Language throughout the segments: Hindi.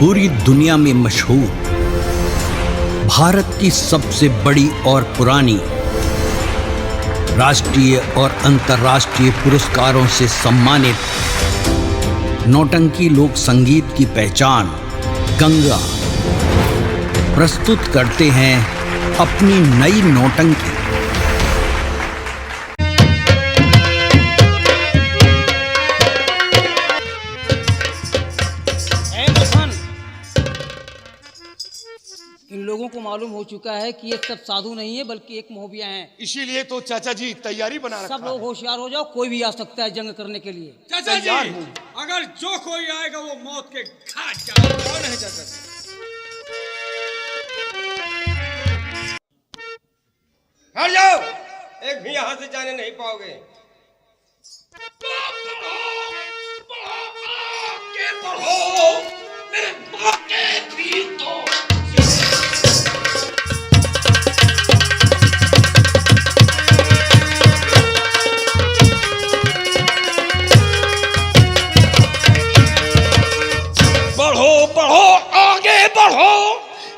पूरी दुनिया में मशहूर, भारत की सबसे बड़ी और पुरानी, राष्ट्रीय और अंतर्राष्ट्रीय पुरस्कारों से सम्मानित नौटंकी लोक संगीत की पहचान गंगा प्रस्तुत करते हैं अपनी नई नौटंकी। इन लोगों को मालूम हो चुका है कि ये सब साधु नहीं है बल्कि एक मोहबिया हैं। इसीलिए तो चाचा जी तैयारी बना रखा सब लोग होशियार हो जाओ, कोई भी आ सकता है जंग करने के लिए। चाचा जी, अगर जो कोई आएगा वो मौत के घाट जाएगा। कौन है चाचा जी? हट जाओ, एक भी यहां से जाने नहीं पाओगे। मेरे बाके भी तो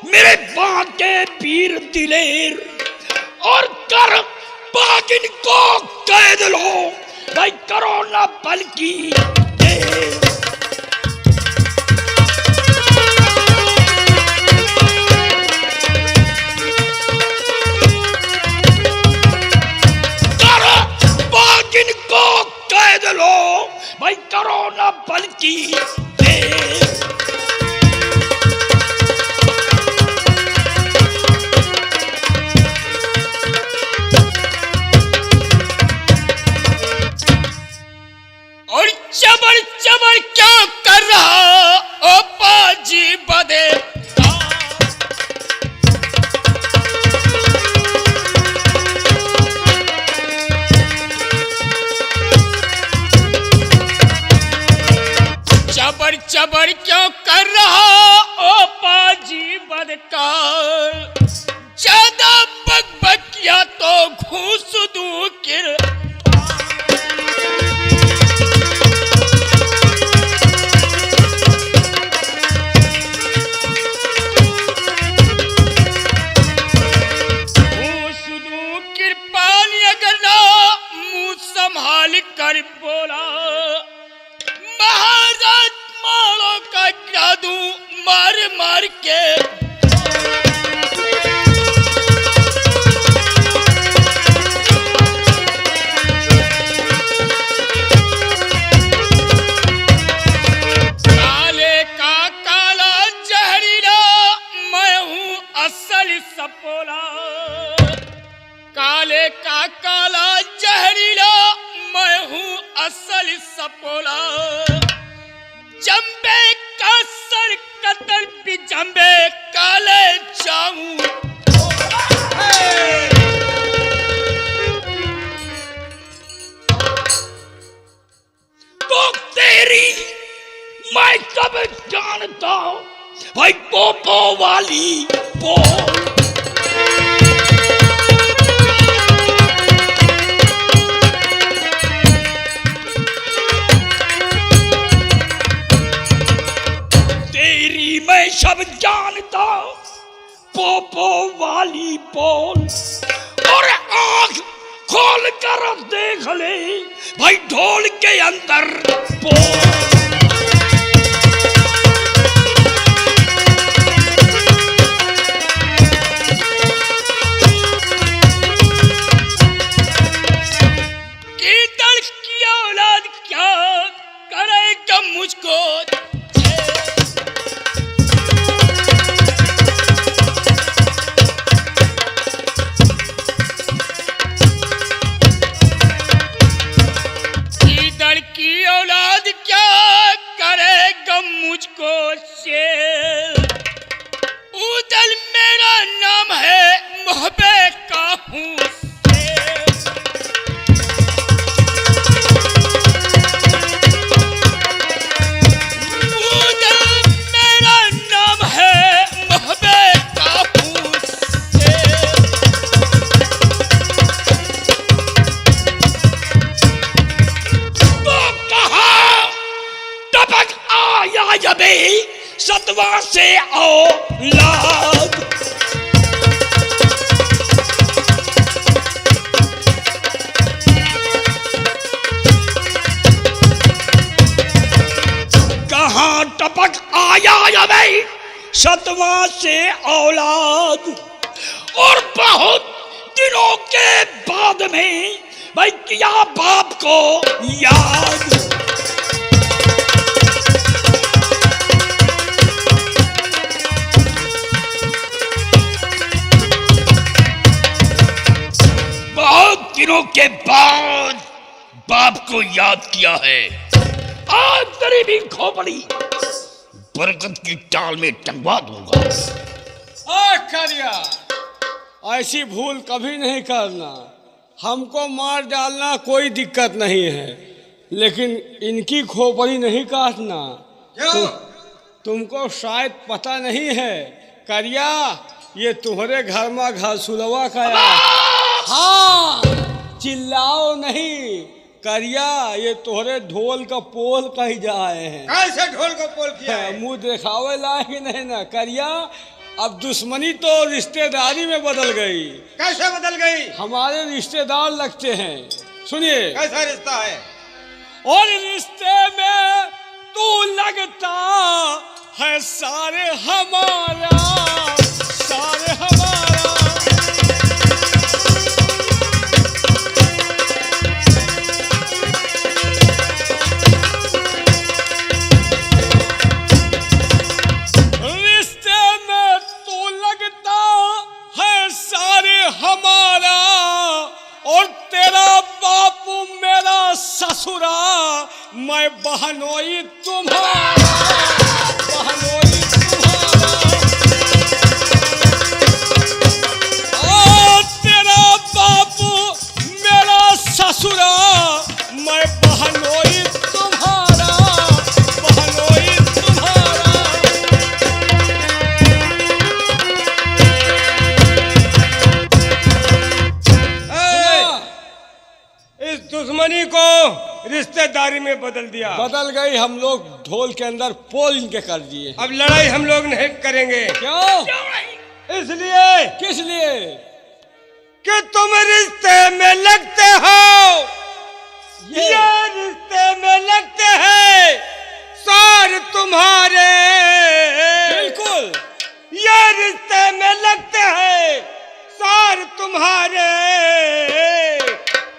मेरे बाके पीर दिलेर और कर बागिन को कैद लो भाई, करो ना बल्कि कर बागिन को कैद लो भाई, करो ना बल्कि चबर चबर क्या कर रहा ओ पाजी बदे। चबर चबर क्यों कर रहा ओ पाजी बदकार, ज्यादा बक बक किया तो घूस दूं किर। कर बोला महाराज मालों का जादू मार मार के। काले का काला जहरीला मैं हूँ असल सपोला, काले का काला जहरीला मैं हूँ असल सपोला। जंबे का सर कतर भी जंबे काले जाऊं। तो तेरी मैं कब जानता हूँ भाई, पोपो वाली बोल। मैं सब जानता पोपो वाली बोल, और आंख खोल कर देख ले भाई ढोल के अंदर बोल। कीदड़ की औलाद क्या करेगा मुझको। की औलाद क्या करेगा मुझको शेर। उदल मेरा नाम है मोहब्बे का हूँ उदल मेरा नाम है मोहब्बे का हूँ तो कहा टपक आया जबे सब सतवा से औलाद। कहां टपक आया भाई सतवा से औलाद, और बहुत दिनों के बाद में भाई किया बाप को याद। बहुत दिनों के बाद बाप को याद किया है। आज तेरी भी खोपड़ी बरगद की टाल में टंगवा दूंगा। करिया, ऐसी भूल कभी नहीं करना। हमको मार डालना कोई दिक्कत नहीं है, लेकिन इनकी खोपड़ी नहीं काटना। क्यों? तुमको शायद पता नहीं है करिया, ये तुम्हारे घर में घासुलवा खाया। हाँ, चिल्लाओ नहीं करिया, ये तोहरे ढोल का पोल कही जाए हैं। कैसे ढोल को पोल किया है? मुंह दिखावे लायक नहीं ना करिया। अब दुश्मनी तो रिश्तेदारी में बदल गई। कैसे बदल गई? हमारे रिश्तेदार लगते हैं। सुनिए, कैसा रिश्ता है? और रिश्ते में तू लगता है सारे हमारा, सारे हमारा। हमारा, और तेरा बापू मेरा ससुरा, मैं बहनोई तुम्हारा, बहनोई तुम्हारा। और तेरा बापू मेरा ससुरा, मैं बहनोई तुम्हारा, बहनोई तुम्हारा। इस दुश्मनी को रिश्तेदारी में बदल दिया। बदल गई। हम लोग ढोल के अंदर पोल इनके कर दिए। अब लड़ाई हम लोग नहीं करेंगे। क्यों? इसलिए किस लिए? कि तुम रिश्ते में लगते हो, ये रिश्ते में लगते हैं सार तुम्हारे। बिल्कुल, ये रिश्ते में लगते हैं सार तुम्हारे।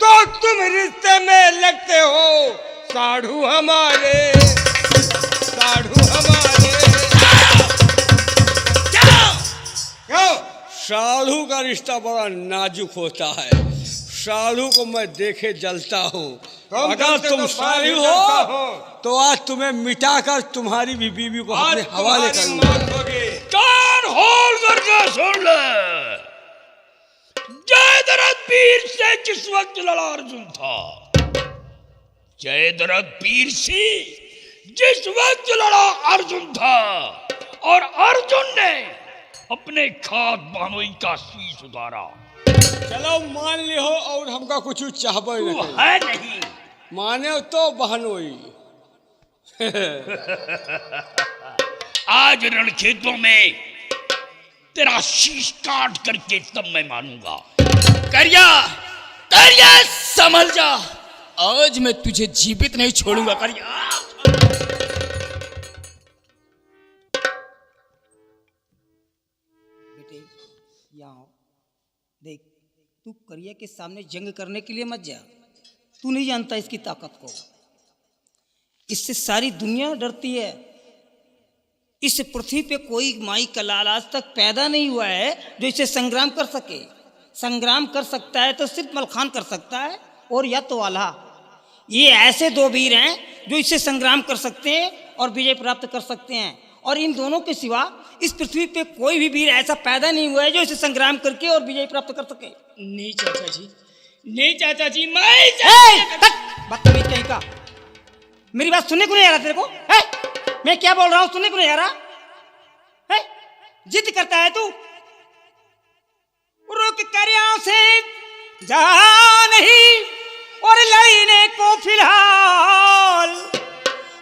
तो तुम रिश्ते में लगते हो साढ़ू हमारे, साढ़ू हमारे। क्यों? साढ़ू का रिश्ता बड़ा नाजुक होता है। साढ़ू को मैं देखे जलता हूँ। अगर तुम साढ़ू हो तो आज तुम्हें मिटाकर तुम्हारी भी बीवी को अपने हवाले करूंगा। कान खोल करके सुन ले। जयद्रथ पीर से जिस वक्त लड़ा अर्जुन था, जयद्रथ पीर से जिस वक्त लड़ा अर्जुन था, और अर्जुन ने अपने खाद बहनोई का शीश उतारा। चलो मान लियो, और हमका कुछ चाहबे तू नहीं। है नहीं माने तो बहनोई। आज रणखेतों में तेरा शीश काट करके तब मैं मानूंगा। करिया, करिया संभल जा, आज मैं तुझे जीवित नहीं छोड़ूंगा। करिया, बेटे यहाँ आओ। देख, तू करिया के सामने जंग करने के लिए मत जा। तू नहीं जानता इसकी ताकत को। इससे सारी दुनिया डरती है। इस पृथ्वी पे कोई माई का लाल आज तक पैदा नहीं हुआ है जो इसे संग्राम कर सके। संग्राम कर सकता है तो सिर्फ मलखान कर सकता है, और या तो आल्हा। ये ऐसे दो वीर हैं जो इससे संग्राम कर सकते हैं और विजय प्राप्त कर सकते हैं, और इन दोनों के सिवा इस पृथ्वी पे कोई भी वीर ऐसा पैदा नहीं हुआ है जो इसे संग्राम करके और विजय प्राप्त कर सके। नहीं चाचा जी, नहीं चाचा जी, मैं बदतमीज कहीं का। मेरी बात सुनने को नहीं आ रहा तेरे को? है? मैं क्या बोल रहा हूं सुनने को नहीं आ रहा है? जिद करता है तू। रुक कर से जा नहीं और लड़ने को फिलहाल,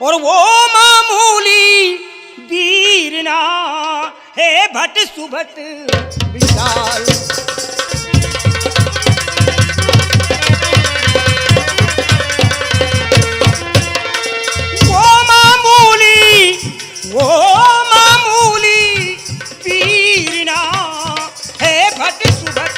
और वो मामूली वीरना हे भट सुभट विशाल। वो मामूली वीरना है भट सुभट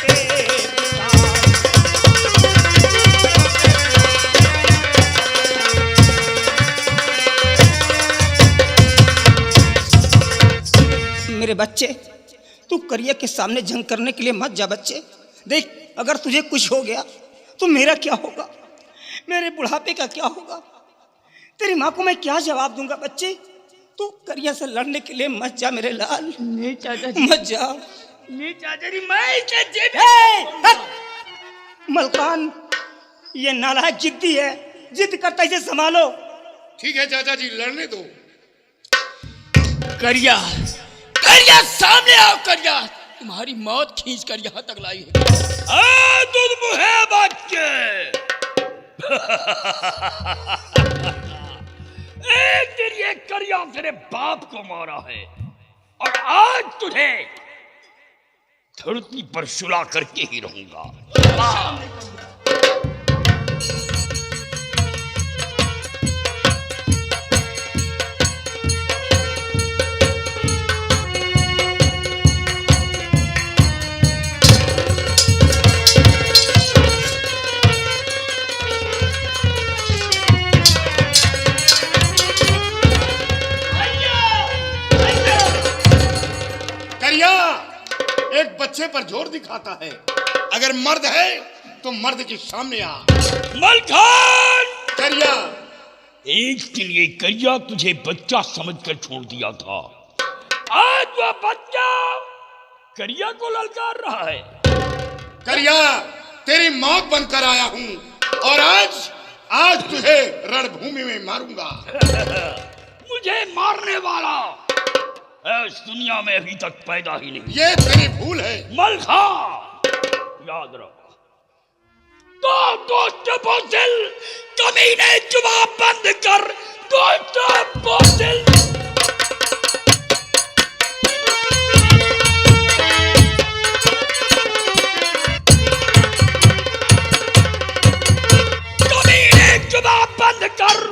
मेरे बच्चे, तू करिया के सामने जंग करने के लिए मत जा बच्चे। देख, अगर तुझे कुछ हो गया तो मेरा क्या होगा, मेरे बुढ़ापे का क्या होगा, तेरी माँ को मैं क्या जवाब दूंगा। बच्चे, तू करिया से लड़ने के लिए मत जा मेरे लाल। नहीं चाचा जी, मत जा। नहीं चाचा जी, मैं मलकान, ये नालायक जिद्दी है, जिद करता इसे संभालो। ठीक है चाचा जी, लड़ने दो। करिया, करिया सामने आओ। करिया, तुम्हारी मौत खींच कर यहाँ तक लाई है। दूध मुहे बच्चे, एक दिन ये करिया तेरे बाप को मारा है और आज तुझे धरती पर सुला करके ही रहूंगा। एक बच्चे पर जोर दिखाता है, अगर मर्द है तो मर्द के सामने आ। मलखान, करिया, एक दिन ये करिया तुझे बच्चा समझकर छोड़ दिया था, आज वह बच्चा करिया को ललकार रहा है। करिया, तेरी मौत बनकर आया हूँ और आज तुझे रणभूमि में मारूंगा। मुझे मारने वाला इस दुनिया में अभी तक पैदा ही नहीं। ये तेरी भूल है। मलखा, याद रखो, तो दोस्त बोझिल कमीने जुबान बंद कर। दोस्त बोझिल, कमीने जुबान बंद कर।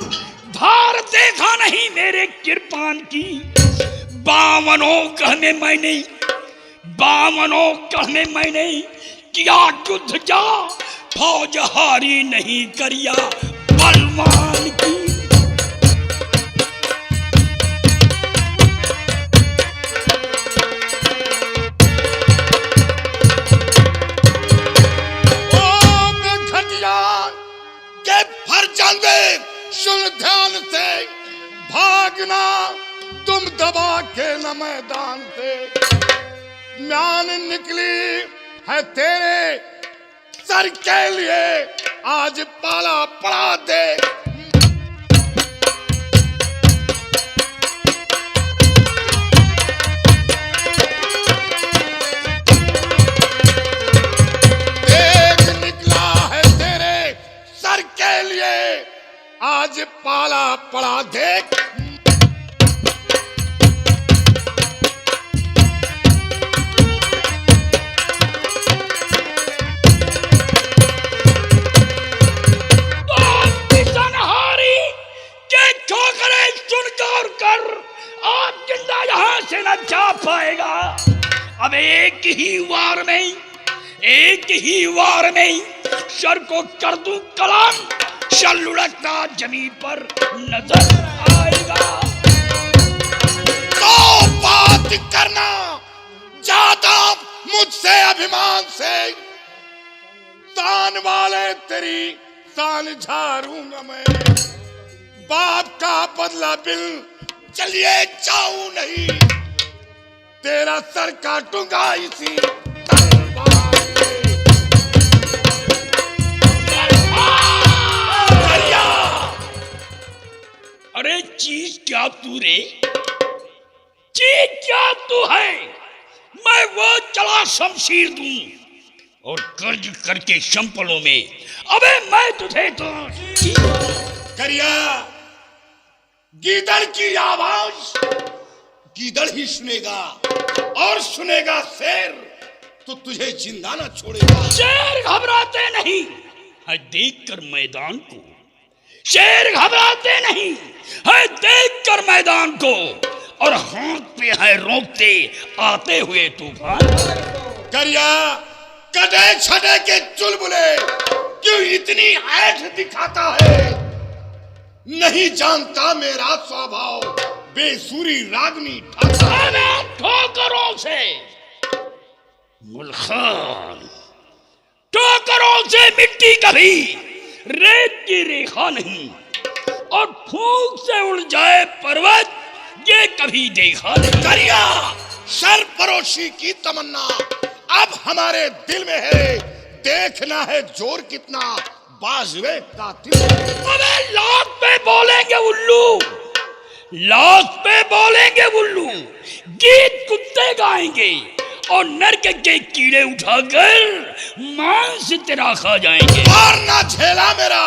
धार देखा नहीं मेरे किरपान की, बावनों कहने मैंने किया युद्ध जा, फौज हारी नहीं करिया बलवान की। ओ घटिया के फरजंदे, सुन ध्यान से, भागना तुम दबा के न मैदान से। म्यान निकली है तेरे सर के लिए, आज पाला पड़ा दे। देख निकला है तेरे सर के लिए, आज पाला पड़ा देख। पाएगा अब एक ही वार में सर को कर दूं कलाम, शल लुढ़कता जमीन पर नजर आएगा। तो बात करना ज्यादा मुझसे अभिमान से, शान वाले तेरी शान झाड़ूंगा मैं। बाप का बदला बिल चलिए जाऊं नहीं, तेरा सर काटूंगा इसी तलवार से। अरे चीज क्या तू रे, चीज क्या तू है, मैं वो चला शमशीर दूं और कर्ज करके संपलों में, अबे मैं तुझे तो करिया, गीदड़ की आवाज गीदड़ ही सुनेगा, और सुनेगा शेर तो तुझे जिंदा न छोड़ेगा। शेर घबराते नहीं है देखकर मैदान को, शेर घबराते नहीं है देखकर मैदान को, और हाथ पे है रोकते आते हुए तूफान। करिया कटे छटे के चुलबुले क्यों इतनी ऐठ दिखाता है? नहीं जानता मेरा स्वभाव बेसुरी रागनी ठाता। ठोकरों से मुल्खान, ठोकरों से मिट्टी कभी रेत की रेखा नहीं, और फूंक से उड़ जाए पर्वत ये कभी देखा नहीं। करिया सरपरोशी की तमन्ना अब हमारे दिल में है, देखना है जोर कितना बाजुए कातिल। अबे लात पे बोलेंगे उल्लू, लात पे बोलेंगे उल्लू, गीत कुत्ते गाएंगे, और नरक के कीड़े उठाकर मांस तेरा खा जाएंगे। और ना झेला मेरा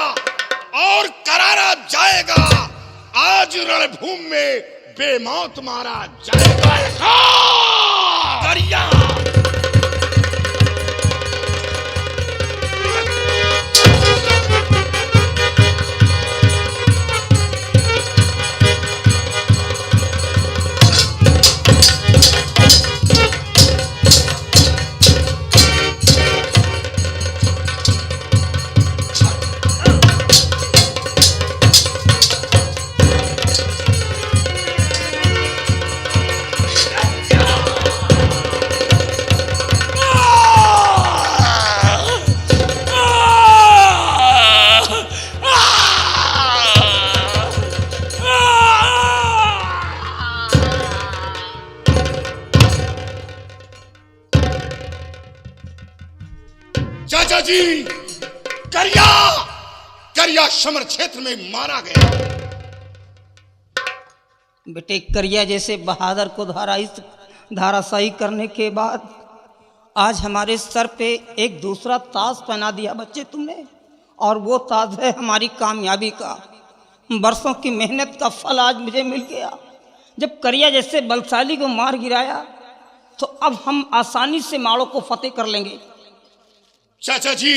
और करारा जाएगा, आज रणभूमि में बेमौत मारा जाएगा। करिया चाचा जी, करिया करिया समर क्षेत्र में मारा गया। बेटे करिया जैसे बहादुर को धाराशाही करने के बाद आज हमारे सर पे एक दूसरा ताज पहना दिया बच्चे तुमने, और वो ताज है हमारी कामयाबी का। बरसों की मेहनत का फल आज मुझे मिल गया। जब करिया जैसे बलशाली को मार गिराया तो अब हम आसानी से माड़ों को फतेह कर लेंगे। चाचा जी,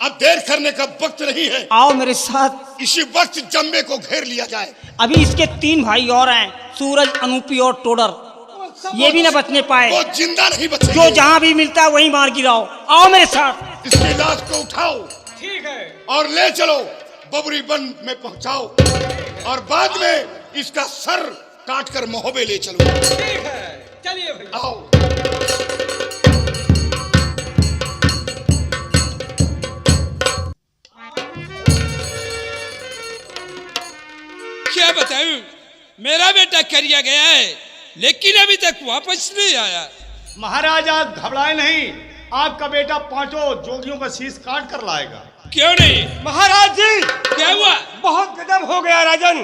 अब देर करने का वक्त नहीं है, आओ मेरे साथ। इसी वक्त जम्बे को घेर लिया जाए। अभी इसके 3 भाई और हैं, सूरज, अनूपी और टोडर, ये भी ना बचने पाए। वो जिंदा नहीं बचेंगे। जो जहां भी मिलता है वहीं मार गिराओ। आओ मेरे साथ। इसकी लाश को उठाओ, ठीक है, और ले चलो बबरी वन में पहुंचाओ, और बाद में इसका सर काट कर महोबे ले चलो। ठीक है, चलिए भैया। आओ। क्या बताऊं, मेरा बेटा करिया गया है लेकिन अभी तक वापस नहीं आया। महाराज आप घबराए नहीं, आपका बेटा 5 जोगियों का शीश काट कर लाएगा। क्यों नहीं? महाराज जी, क्या हुआ? बहुत गजब हो गया राजन,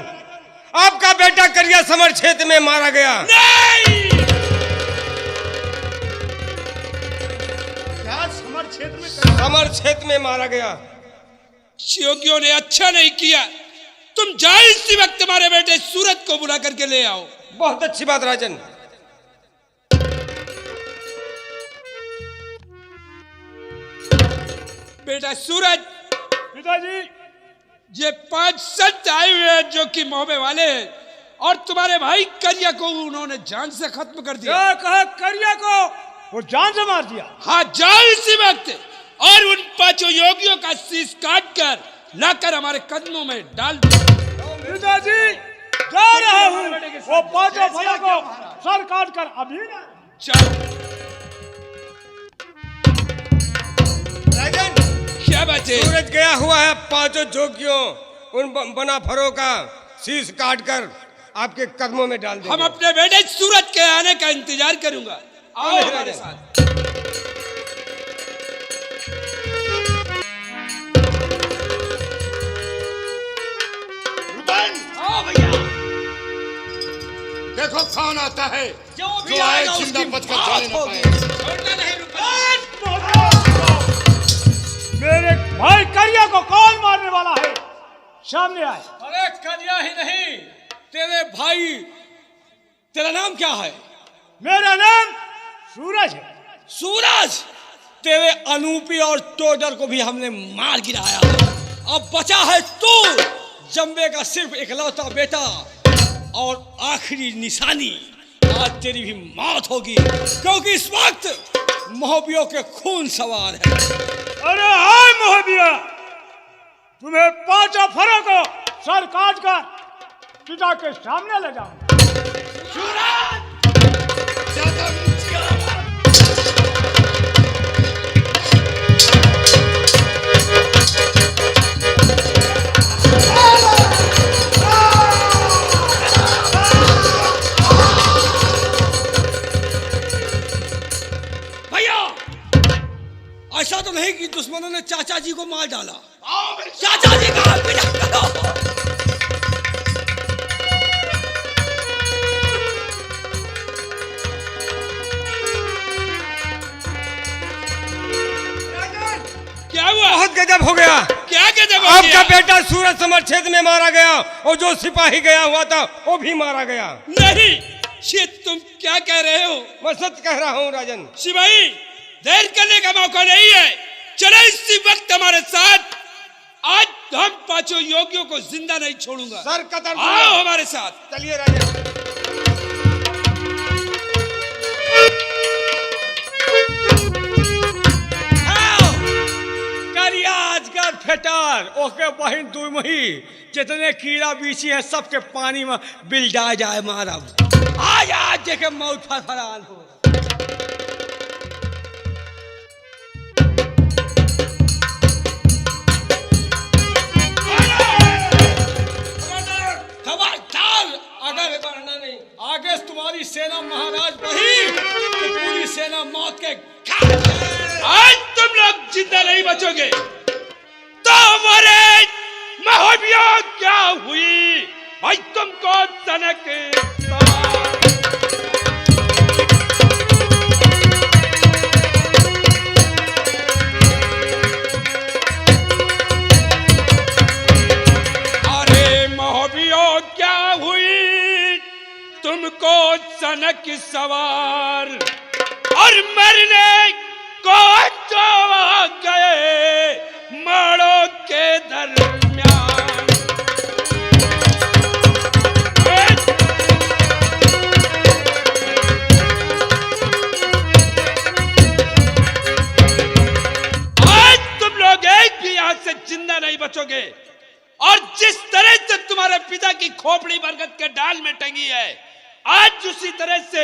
आपका बेटा करिया समर क्षेत्र में मारा गया। नहीं! क्या समर क्षेत्र में? समर क्षेत्र में मारा गया। योगियों ने अच्छा नहीं किया। तुम जाओ इसी वक्त तुम्हारे बेटे सूरज को बुला करके ले आओ। बहुत अच्छी बात राजन। बेटा सूरज, पिताजी, ये 5 संत आए हुए हैं जो कि मोहबे वाले हैं, और तुम्हारे भाई करिया को उन्होंने जान से खत्म कर दिया। क्या कहा? करिया को वो जान से मार दिया। हाँ, जाओ इसी वक्त और उन 5 योगियों का शीश काट कर लाकर हमारे कदमों में डाल दो। पिताजी, जा रहा हूँ, वो 5 फलों को सर काट कर अभी ना। चलो। राजन, क्या बात है? सूरज गया हुआ है 5 जोगियों उन बनाफरों का शीश काट कर आपके कदमों में डाल देंगे। हम अपने बेटे सूरज के आने का इंतजार करूंगा। आओ हमारे साथ। आओ भैया। देखो कौन आता है, जो भी जो आए आएगा जिंदा उसकी बचकर मौत जाने न होगी। पाए। छोड़ना नहीं रुपया। मेरे भाई करिया को कौन मारने वाला है? सामने आए। अरे करिया ही नहीं, तेरे भाई तेरा नाम क्या है? मेरा नाम सूरज है। सूरज, तेरे अनूपी और टोडर को भी हमने मार गिराया। अब बचा है तू, जम्बे का सिर्फ इकलौता बेटा और आखिरी निशानी। आज तेरी भी मौत होगी, क्योंकि इस वक्त मोहबियों के खून सवार है। अरे हाय मोहबिया, तुम्हें पांचों फरों को सर काट कर पिता के सामने ले जाओ। ऐसा तो नहीं कि दुश्मनों ने चाचा जी को मार डाला? चाचा जी का पीछा करो। क्या हुआ? बहुत गजब हो गया। क्या गजब हो आपका गया? बेटा सूरज समर क्षेत्र में मारा गया और जो सिपाही गया हुआ था वो भी मारा गया। नहीं, ये तुम क्या कह रहे हो? मैं सच कह रहा हूँ राजन। सिपाही, देर करने का मौका नहीं है, चले इसी वक्त हमारे साथ। आज हम पांचों योगियों को जिंदा नहीं छोड़ूंगा। सर कतर आओ हमारे साथ। चलिए राजन। करिया अजगर फेटर ओके बहिन दुमही, जितने कीड़ा बीची है सबके पानी में बिलडा जाए मारब। आज देखे मौत फरफरान हो। आगे तुम्हारी सेना महाराज बही तो पूरी सेना मौत के आज तुम लोग जिंदा नहीं बचोगे। तो हमारे मोहबिया क्या हुई भाई, तुमको तनक तुमको सनक सवार और मरने को जो आ गए माड़ों के दरमियान। आज तुम लोग एक भी यहाँ से जिंदा नहीं बचोगे। और जिस तरह से तुम्हारे पिता की खोपड़ी बरगद के डाल में टंगी है, आज उसी तरह से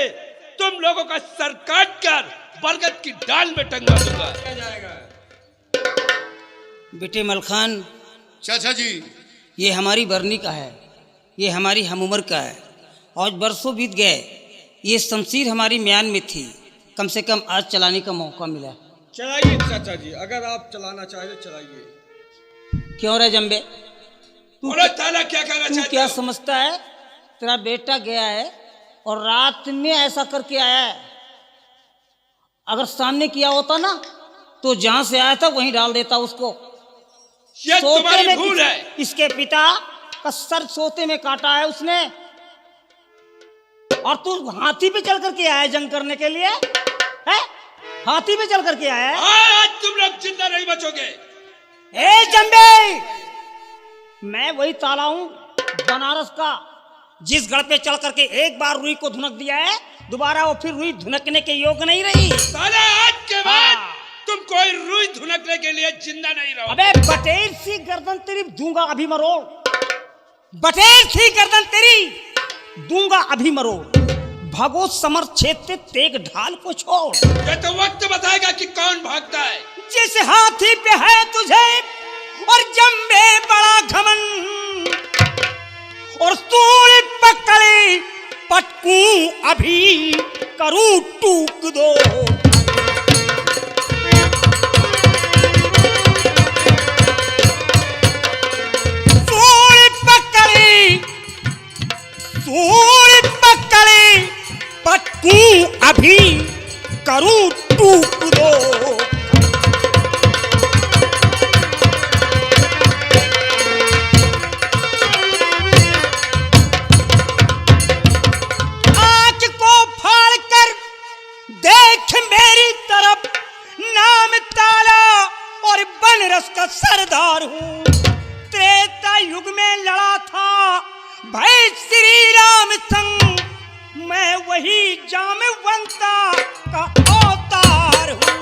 तुम लोगों का सर काट कर बरगद की डाल में टंगा दूंगा। बेटे मलखान, चाचा जी, ये हमारी बरनी का है, ये हमारी हम उम्र का है। आज बरसों बीत गए, ये शमशीर हमारी म्यान में थी, कम से कम आज चलाने का मौका मिला। चलाइए चाचा जी, अगर आप चलाना चाहे तो चलाइए। क्यों रे जम्बे, ताला क्या कहना तू चाहता क्या हो? समझता है? तेरा बेटा गया है और रात में ऐसा करके आया है। अगर सामने किया होता ना तो जहां से आया था वहीं डाल देता उसको। ये सोते तुम्हारी में भूल है। इसके पिता का सर सोते में काटा है उसने, और तू हाथी पे चल करके आया है जंग करने के लिए है? हाथी पे चल करके आया है। आज तुम लोग जिंदा नहीं बचोगे। ए जंबे, मैं वही ताला हूं बनारस का, जिस गढ़ पे चल करके एक बार रुई को धुनक दिया है, दोबारा वो फिर रुई धुनकने के योग नहीं रही। ताला, आज के बाद तुम कोई रुई धुनकने के लिए जिंदा नहीं रहो। अबे बटेर सी गर्दन तेरी दूंगा अभी मरोड़, बटेर सी गर्दन तेरी दूंगा अभी मरोड़। भागो समर क्षेत्र तेग ढाल को छोड़। ये तो वक्त बताएगा कि कौन भागता है। जिस हाथी पे है तुझे और जंबे बड़ा घमन, और सूली पकड़े पटकूं अभी करूं टूक दो। सूली पकड़े पटकूं अभी करूं टूक दो। रस का सरदार हूँ। त्रेता युग में लड़ा था भाई श्री राम संग, मैं वही जामवंता का अवतार हूँ।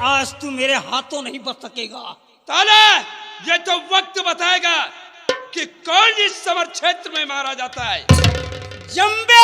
आज तू मेरे हाथों नहीं बच सकेगा। ताला, ये तो वक्त बताएगा कि कौन इस समर क्षेत्र में मारा जाता है। जंबे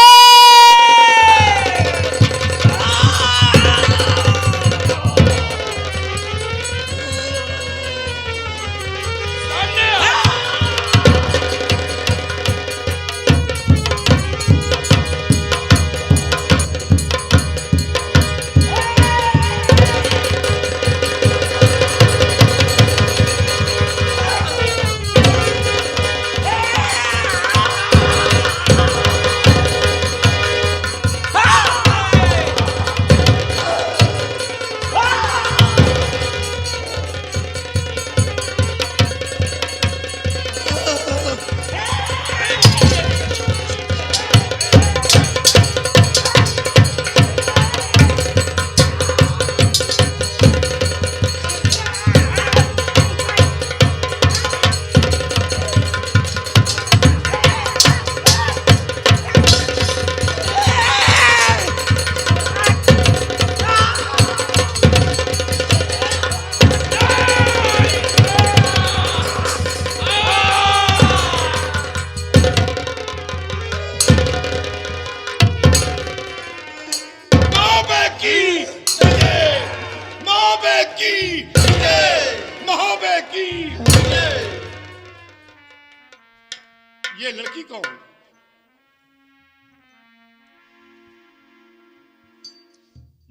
ये लड़की कौन?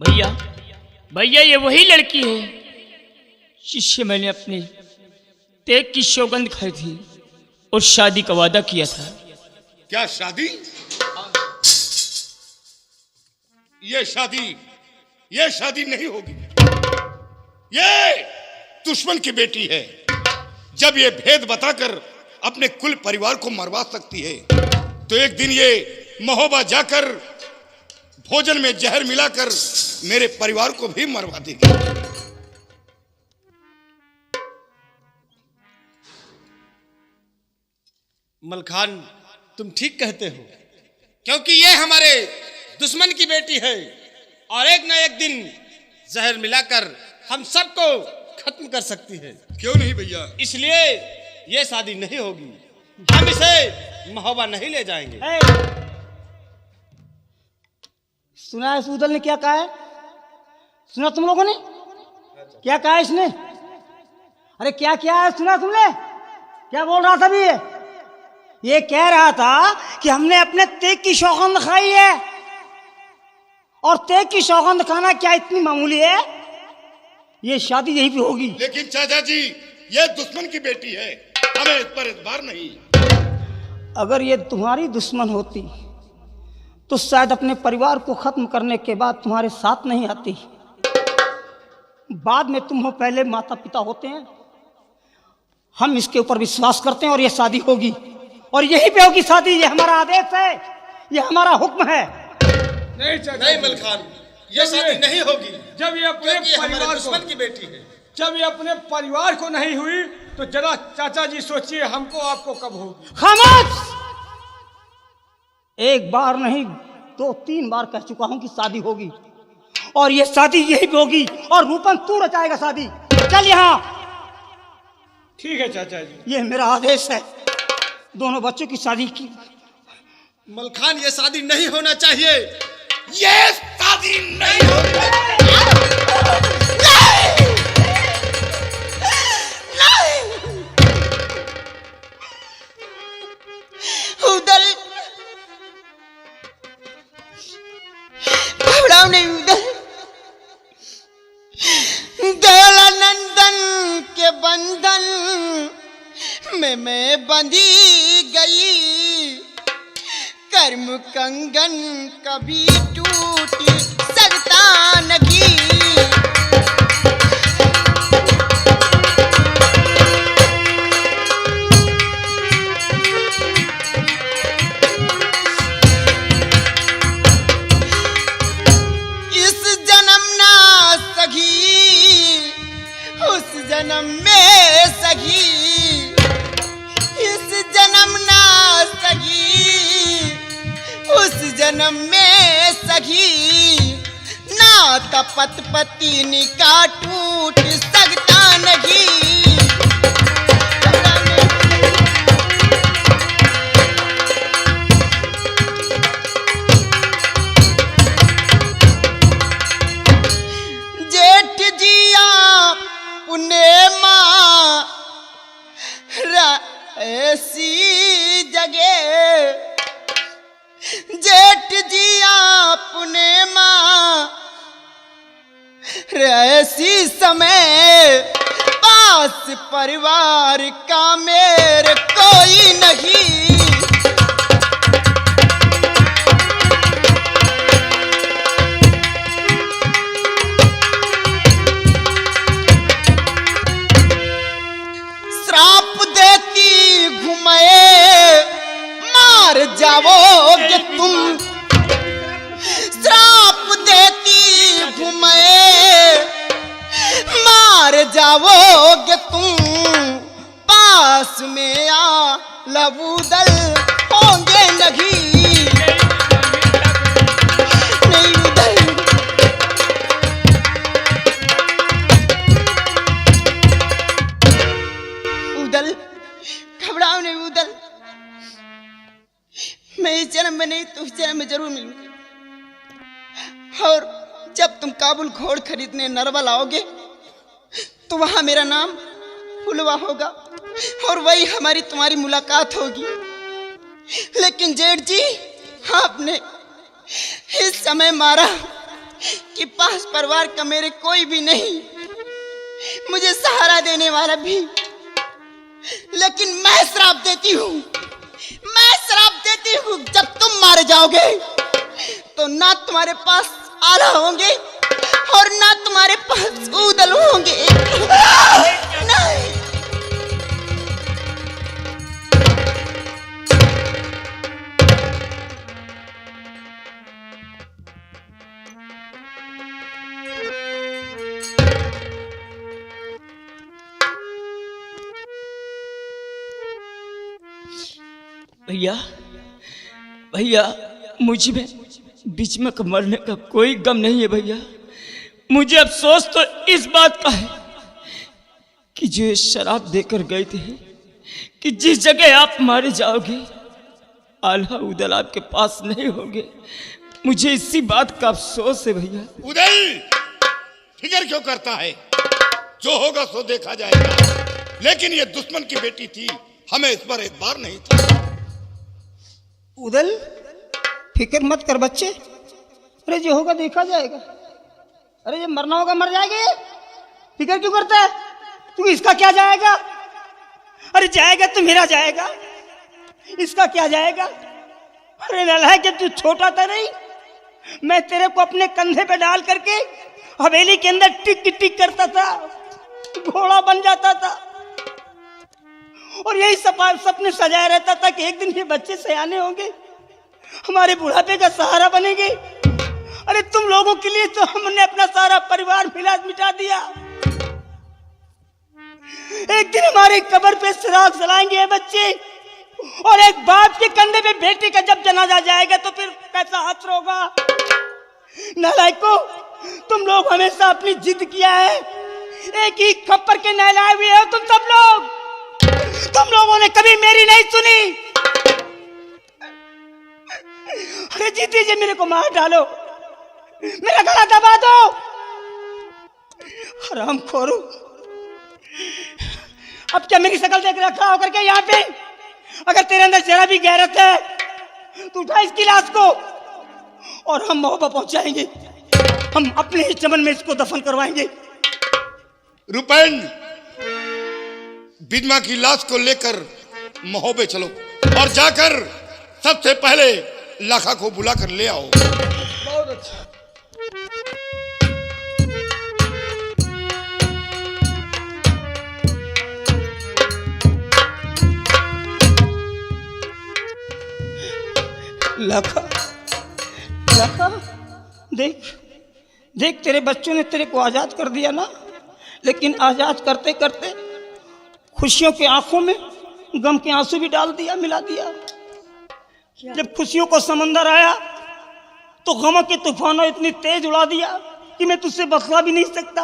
भैया, भैया ये वही लड़की है जिससे मैंने अपने तेग की सौगंध खाई थी और शादी का वादा किया था। क्या शादी? ये शादी नहीं होगी। ये दुश्मन की बेटी है। जब ये भेद बताकर अपने कुल परिवार को मरवा सकती है, तो एक दिन ये महोबा जाकर भोजन में जहर मिलाकर मेरे परिवार को भी मरवा देगी। मलखान, तुम ठीक कहते हो, क्योंकि ये हमारे दुश्मन की बेटी है और एक न एक दिन जहर मिलाकर हम सबको खत्म कर सकती है। क्यों नहीं भैया? इसलिए ये शादी नहीं होगी। हम इसे महोबा नहीं ले जाएंगे। सुना है सूदल ने क्या कहा है? सुना तुम लोगों ने क्या कहा है इसने? अरे क्या क्या है? सुना तुमने क्या बोल रहा था भी? ये कह रहा था कि हमने अपने तेग की सौगंध खाई है, और तेग की सौगंध खाना क्या इतनी मामूली है? ये शादी यहीं पे होगी। लेकिन चाचा जी, ये दुश्मन की बेटी है, हमें इस पर एतबार नहीं। अगर ये तुम्हारी दुश्मन होती तो शायद अपने परिवार को खत्म करने के बाद तुम्हारे साथ नहीं आती। बाद में तुम हो, पहले माता पिता होते हैं। हम इसके ऊपर विश्वास करते हैं और ये शादी होगी, और यहीं पे होगी शादी। ये हमारा आदेश है, ये हमारा हुक्म है। नहीं मलखान, ये शादी नहीं होगी। जब ये अपने परिवार दुश्मन की बेटी है, जब ये अपने परिवार को नहीं हुई तो जरा चाचा जी सोचिए हमको आपको कब होगी। खामोश! एक बार नहीं 2-3 बार कह चुका हूं कि शादी होगी, और ये शादी यही पे होगी। और रूपन तू रचाएगा शादी। चल यहाँ। ठीक है चाचा जी, ये मेरा आदेश है। दोनों बच्चों की शादी की। मलखान, ये शादी नहीं होना चाहिए। ये शादी नहीं होगी। उदल घबराओ नहीं उदल। दयालानंदन के बंधन में मैं बंधी गई। कर्म कंगन कभी टूट सकता नहीं। जन्म में सही, इस जन्म ना सही, उस जन्म में सही, ना तपत पत्नी का टूट सकता नहीं। जेठ जिया पुनेमा ऐसी जगह, जेठ जिया पुनेमा ऐसी समय, पास परिवार का मेरे कोई नहीं। श्राप देती घुमाए मार जाओगे तुम, श्राप देती घुमाए मार जाओगे तुम, पास में आ लबूदल होंगे नहीं। नहीं उदल, उदल घबराओ नहीं उदल, मैं इस जन्म में नहीं तो उस जन्म में जरूर मिलूंगी। और जब तुम काबुल घोड़ खरीदने नरवल आओगे तो वहां मेरा नाम फुलवा होगा और वही हमारी तुम्हारी मुलाकात होगी। लेकिन जेठ जी, आपने इस समय मारा कि पास परिवार का मेरे कोई भी नहीं, मुझे सहारा देने वाला भी। लेकिन मैं श्राप देती हूँ, मैं श्राप देती हूँ, जब तुम मारे जाओगे तो ना तुम्हारे पास आला होंगे और ना तुम्हारे पास उदल होंगे। नहीं। भैया भैया, मुझ में बीच में मरने का कोई गम नहीं है भैया। मुझे अफसोस तो इस बात का है कि जो ये शराब देकर गए थे कि जिस जगह आप मारे जाओगे आल्हा उदल आपके पास नहीं होंगे, मुझे इसी बात का अफसोस है भैया। उदल फिक्र क्यों करता है, जो होगा सो देखा जाएगा। लेकिन ये दुश्मन की बेटी थी, हमें इस पर एतबार नहीं था। उदल फिक्र मत कर बच्चे, अरे जो होगा देखा जाएगा। अरे ये मरना होगा मर जाएंगे, फिक्र क्यों करता है तू? इसका क्या जाएगा? अरे जाएगा तो मेरा जाएगा, इसका क्या जाएगा? अरे नालायक, जब तू छोटा था नहीं, मैं तेरे को अपने कंधे पे डाल करके हवेली के अंदर टिक टिक करता था, घोड़ा बन जाता था और यही सपने सजाया रहता था कि एक दिन ये बच्चे सयाने होंगे, हमारे बुढ़ापे का सहारा बनेंगे। अरे तुम लोगों के लिए तो हमने अपना सारा परिवार मिटा दिया। एक दिन हमारे कब्र पे चिराग जलाएंगे ये बच्चे, और एक बाप के कंधे पे बेटे का जब जनाजा जाएगा तो फिर कैसा हाथ होगा? नालायकों, तुम लोग हमेशा अपनी जिद किया है, एक ही खप्पर के नहलाए हुए हो तुम सब लोग। तुम लोगों ने कभी मेरी नहीं सुनी। अरे जीत दीजिए, मेरे को मार डालो, मेरा गला दबा दो। हरामखोरो, अब क्या मेरी शक्ल देख रखा होकर के यहाँ पे? अगर तेरे अंदर जरा भी गैरत है तो उठा इसकी लाश को और हम महोबा पहुंचाएंगे, हम अपने ही चमन में इसको दफन करवाएंगे। रुपैन, बिदमा की लाश को लेकर महोबे चलो और जाकर सबसे पहले लाखा को बुलाकर ले आओ। बहुत अच्छा। लाखा, लाखा, देख देख, तेरे बच्चों ने तेरे को आजाद कर दिया ना। लेकिन आजाद करते करते खुशियों के आंखों में गम के आंसू भी डाल दिया, मिला दिया। जब खुशियों को समंदर आया तो गम के तूफानों इतनी तेज उड़ा दिया कि मैं तुझसे बखला भी नहीं सकता।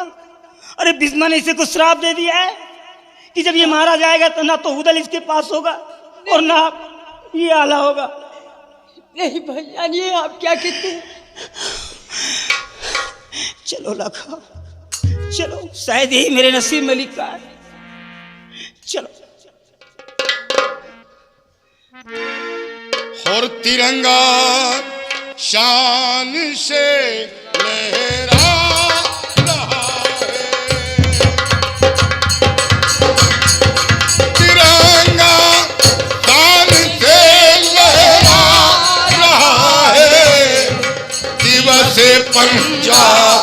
अरे बिस्मा ने इसे को श्राप दे दिया है कि जब ये मारा जाएगा तो ना तो उदल इसके पास होगा और ना ये आला होगा। नहीं भैया, ये आप क्या कहते हैं? चलो लखा, चलो, शायद यही मेरे नसीब में लिखा है। चलो। और तिरंगा शान से लहरा रहा है, तिरंगा शान से लहरा रहा है, दिवस पंजाब